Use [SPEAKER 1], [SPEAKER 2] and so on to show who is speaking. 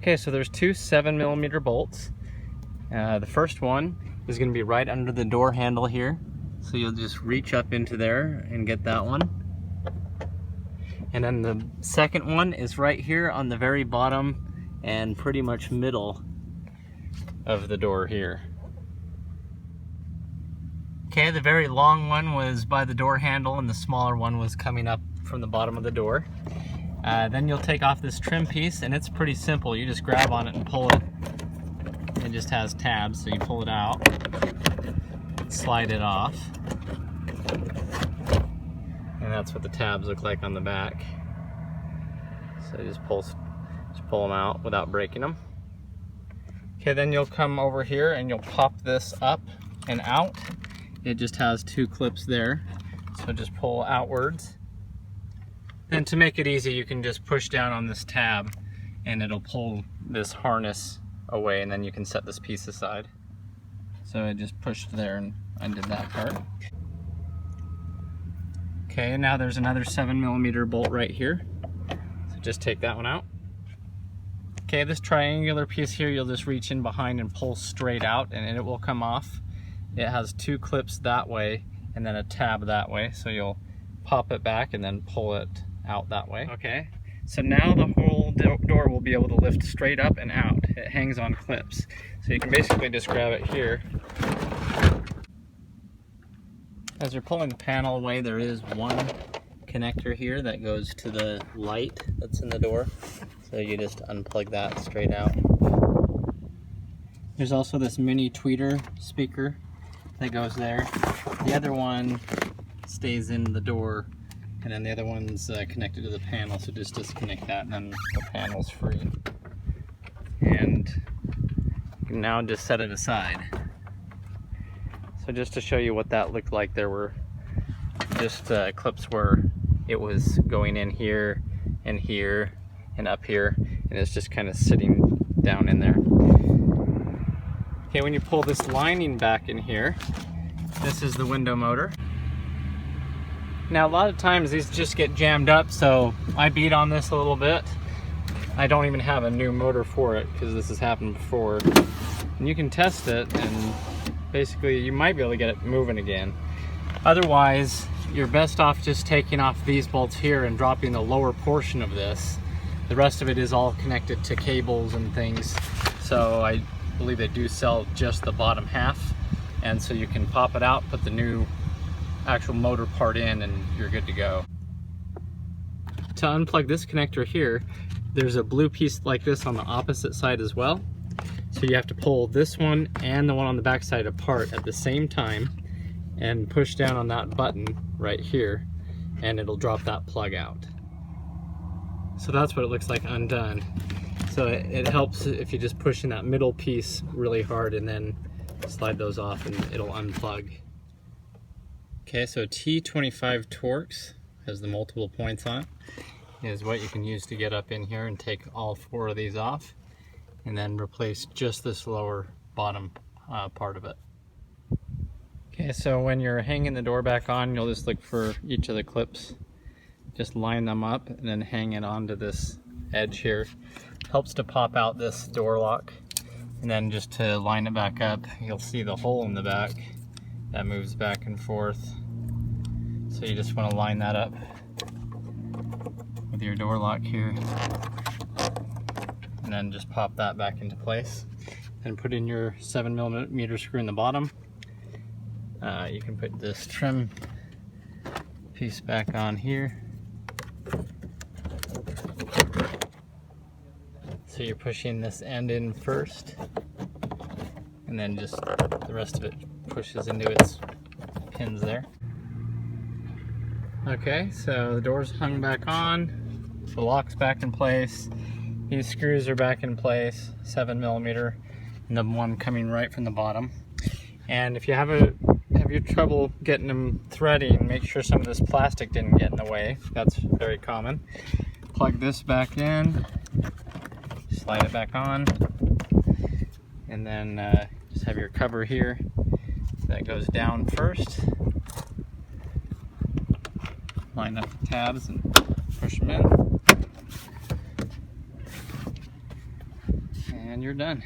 [SPEAKER 1] Okay, so there's two 7mm bolts. The first one is going to be right under the door handle here. So you'll just reach up into there and get that one. And then the second one is right here on the very bottom and pretty much middle of the door here. Okay, the very long one was by the door handle and the smaller one was coming up from the bottom of the door. Then you'll take off this trim piece, and it's pretty simple. You just grab on it and pull it. It just has tabs, so you pull it out, slide it off, and that's what the tabs look like on the back. So you just pull them out without breaking them. Okay, then you'll come over here and you'll pop this up and out. It just has two clips there, so just pull outwards. Then to make it easy, you can just push down on this tab and it'll pull this harness away, and then you can set this piece aside. So I just pushed there and undid that part. Okay, now there's another 7mm bolt right here. So just take that one out. Okay, this triangular piece here, you'll just reach in behind and pull straight out and it will come off. It has two clips that way and then a tab that way. So you'll pop it back and then pull it out that way. Okay, so now the whole door will be able to lift straight up and out. It hangs on clips. So you can basically just grab it here. As you're pulling the panel away, there is one connector here that goes to the light that's in the door. So you just unplug that straight out. There's also this mini tweeter speaker that goes there. The other one stays in the door, and then the other one's connected to the panel, so just disconnect that and then the panel's free. And you can now just set it aside. So just to show you what that looked like, there were just clips where it was going in here and here and up here, and it's just kind of sitting down in there. Okay, when you pull this lining back in here, this is the window motor. Now a lot of times these just get jammed up, so I beat on this a little bit. I don't even have a new motor for it because this has happened before. And you can test it and basically you might be able to get it moving again. Otherwise, you're best off just taking off these bolts here and dropping the lower portion of this. The rest of it is all connected to cables and things. So I believe they do sell just the bottom half. And so you can pop it out, put the new actual motor part in, and you're good to go. To unplug this connector here, there's a blue piece like this on the opposite side as well. So you have to pull this one and the one on the back side apart at the same time and push down on that button right here, and it'll drop that plug out. So that's what it looks like undone. So it helps if you just push in that middle piece really hard and then slide those off and it'll unplug. Okay, so T25 Torx has the multiple points on it. Is what you can use to get up in here and take all four of these off and then replace just this lower bottom part of it. Okay, so when you're hanging the door back on, you'll just look for each of the clips. Just line them up and then hang it onto this edge here. Helps to pop out this door lock. And then just to line it back up, you'll see the hole in the back that moves back and forth. So you just want to line that up with your door lock here. And then just pop that back into place. And put in your 7mm screw in the bottom. You can put this trim piece back on here. So you're pushing this end in first, and then just the rest of it pushes into its pins there. Okay, so the door's hung back on, the lock's back in place, these screws are back in place, 7mm, and the one coming right from the bottom. And if you have your trouble getting them threading, make sure some of this plastic didn't get in the way. That's very common. Plug this back in, slide it back on, and then just have your cover here that goes down first. Line up the tabs and push them in. And you're done.